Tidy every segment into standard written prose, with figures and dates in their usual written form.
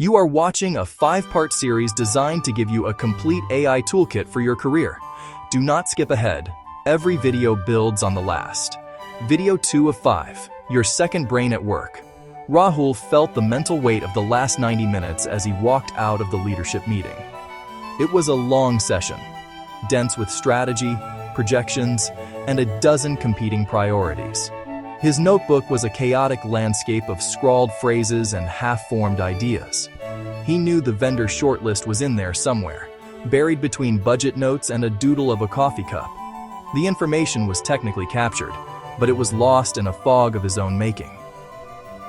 You are watching a 5-part series designed to give you a complete AI toolkit for your career. Do not skip ahead. Every video builds on the last. Video 2 of 5, Your Second Brain at Work. Rahul felt the mental weight of the last 90 minutes as he walked out of the leadership meeting. It was a long session, dense with strategy, projections, and a dozen competing priorities. His notebook was a chaotic landscape of scrawled phrases and half-formed ideas. He knew the vendor shortlist was in there somewhere, buried between budget notes and a doodle of a coffee cup. The information was technically captured, but it was lost in a fog of his own making.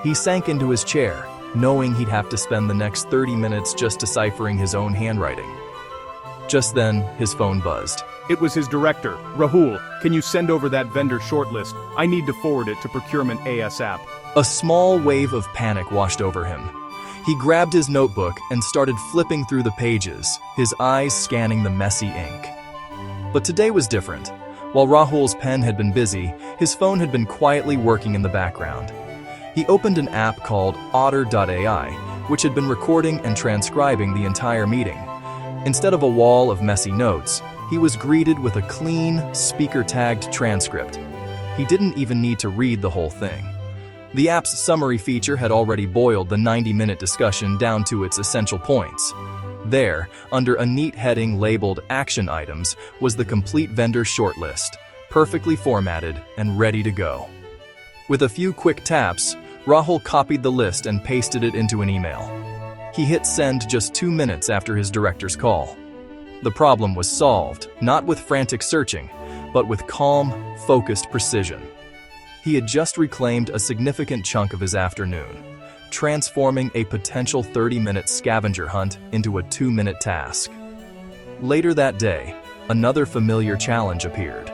He sank into his chair, knowing he'd have to spend the next 30 minutes just deciphering his own handwriting. Just then, his phone buzzed. It was his director. Rahul, can you send over that vendor shortlist? I need to forward it to procurement ASAP. A small wave of panic washed over him. He grabbed his notebook and started flipping through the pages, his eyes scanning the messy ink. But today was different. While Rahul's pen had been busy, his phone had been quietly working in the background. He opened an app called Otter.ai, which had been recording and transcribing the entire meeting. Instead of a wall of messy notes, he was greeted with a clean, speaker-tagged transcript. He didn't even need to read the whole thing. The app's summary feature had already boiled the 90-minute discussion down to its essential points. There, under a neat heading labeled Action Items, was the complete vendor shortlist, perfectly formatted and ready to go. With a few quick taps, Rahul copied the list and pasted it into an email. He hit send just 2 minutes after his director's call. The problem was solved, not with frantic searching, but with calm, focused precision. He had just reclaimed a significant chunk of his afternoon, transforming a potential 30-minute scavenger hunt into a 2-minute task. Later that day, another familiar challenge appeared.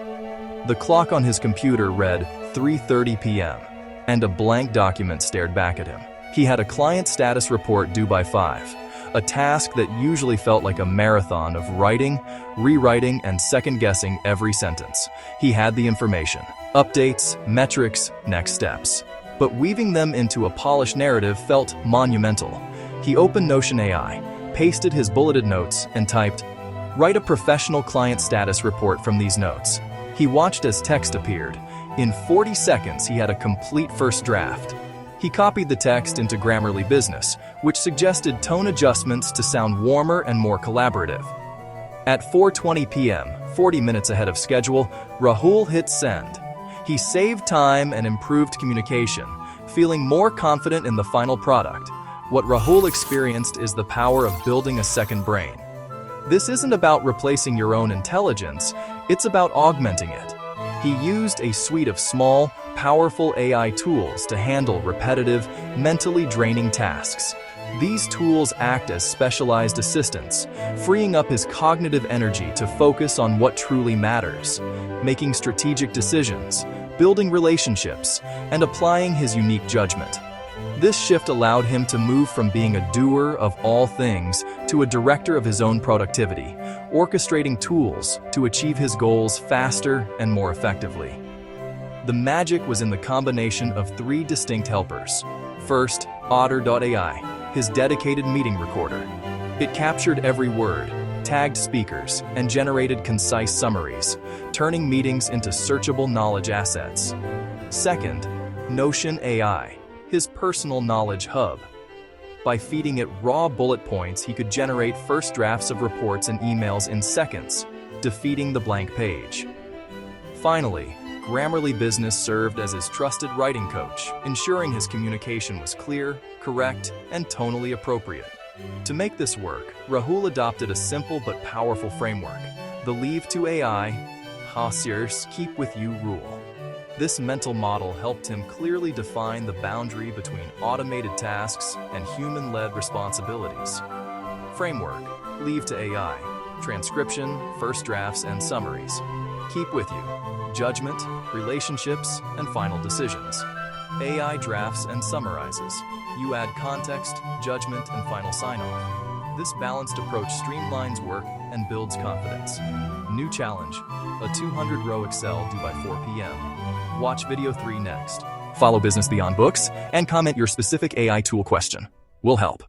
The clock on his computer read 3:30 p.m., and a blank document stared back at him. He had a client status report due by 5, a task that usually felt like a marathon of writing, rewriting, and second-guessing every sentence. He had the information, updates, metrics, next steps. But weaving them into a polished narrative felt monumental. He opened Notion AI, pasted his bulleted notes, and typed, "Write a professional client status report from these notes." He watched as text appeared. In 40 seconds, he had a complete first draft. He copied the text into Grammarly Business, which suggested tone adjustments to sound warmer and more collaborative. At 4:20 p.m., 40 minutes ahead of schedule, Rahul hit send. He saved time and improved communication, feeling more confident in the final product. What Rahul experienced is the power of building a second brain. This isn't about replacing your own intelligence, it's about augmenting it. He used a suite of small, powerful AI tools to handle repetitive, mentally draining tasks. These tools act as specialized assistants, freeing up his cognitive energy to focus on what truly matters, making strategic decisions, building relationships, and applying his unique judgment. This shift allowed him to move from being a doer of all things to a director of his own productivity, orchestrating tools to achieve his goals faster and more effectively. The magic was in the combination of 3 distinct helpers. First, Otter.ai, his dedicated meeting recorder. It captured every word, tagged speakers, and generated concise summaries, turning meetings into searchable knowledge assets. Second, Notion AI, his personal knowledge hub. By feeding it raw bullet points, he could generate first drafts of reports and emails in seconds, defeating the blank page. Finally, Grammarly Business served as his trusted writing coach, ensuring his communication was clear, correct, and tonally appropriate. To make this work, Rahul adopted a simple but powerful framework, the Leave to AI, keep with you rule. This mental model helped him clearly define the boundary between automated tasks and human-led responsibilities. Framework: Leave to AI, transcription, first drafts, and summaries. Keep with you: judgment, relationships, and final decisions. AI drafts and summarizes. You add context, judgment, and final sign-off. This balanced approach streamlines work and builds confidence. New challenge: a 200-row Excel due by 4 p.m. Watch video 3 next. Follow Business Beyond Books and comment your specific AI tool question. We'll help.